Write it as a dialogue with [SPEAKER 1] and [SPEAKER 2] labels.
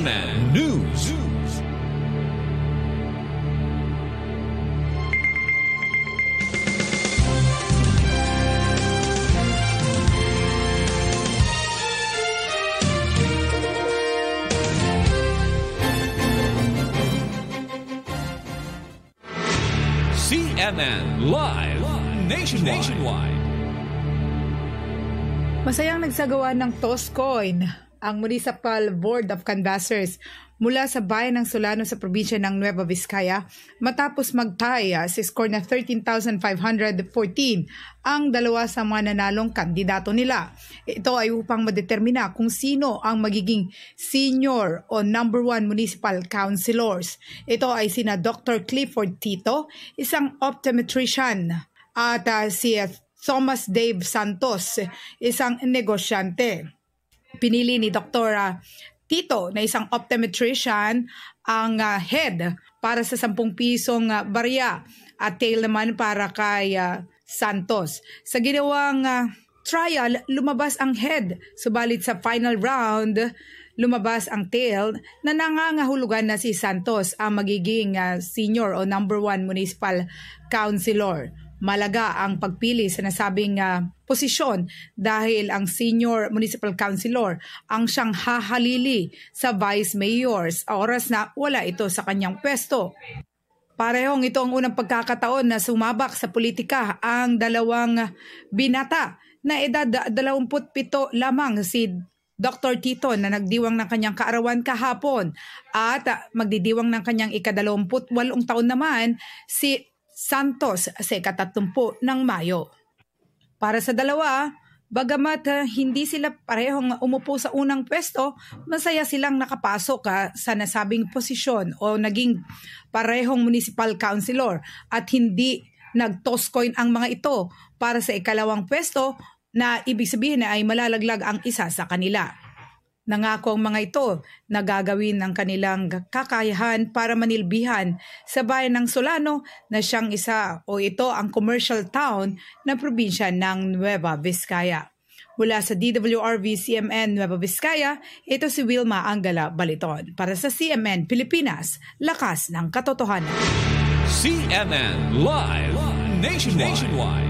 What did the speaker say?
[SPEAKER 1] CNN News. CNN Live Nationwide.
[SPEAKER 2] Masayang nagsagawa ng Toscoin ang Municipal Board of Canvassers mula sa bayan ng Solano sa probinsya ng Nueva Vizcaya matapos mag-tie sa score na 13,514 ang dalawa sa mga nanalong kandidato nila. Ito ay upang madetermina kung sino ang magiging senior o number 1 municipal councilors. Ito ay sina Dr. Clifford Tito, isang optometrician, at si Thomas Dave Santos, isang negosyante. Pinili ni Dr. Tito na isang optometrician ang head para sa 10 pisong barya at tail naman para kay Santos. Sa ginawang trial, lumabas ang head. Subalit sa final round, lumabas ang tail na nangangahulugan na si Santos ang magiging senior o number 1 municipal councilor. Malaga ang pagpili sa nasabing posisyon dahil ang senior municipal councilor ang siyang hahalili sa vice mayors oras na wala ito sa kanyang pwesto. Parehong ito ang unang pagkakataon na sumabak sa politika ang dalawang binata na edad 27 lamang, si Dr. Tito na nagdiwang ng kanyang kaarawan kahapon at magdidiwang ng kanyang ika-28 taon naman si Santos sa ika-30 ng Mayo. Para sa dalawa, bagamat hindi sila parehong umupo sa unang pwesto, masaya silang nakapasok sa nasabing posisyon o naging parehong municipal councilor at hindi nag-toss coin ang mga ito para sa ikalawang pwesto na ibig sabihin na ay malalaglag ang isa sa kanila. Nangako ang mga ito na gagawin ang kanilang kakayahan para manilbihan sa bayan ng Solano na siyang isa o ito ang commercial town ng probinsya ng Nueva Vizcaya. Mula sa DWRV-CMN Nueva Vizcaya, ito si Wilma Angala Baliton. Para sa CMN Pilipinas, lakas ng katotohanan.
[SPEAKER 1] CNN Live Nationwide.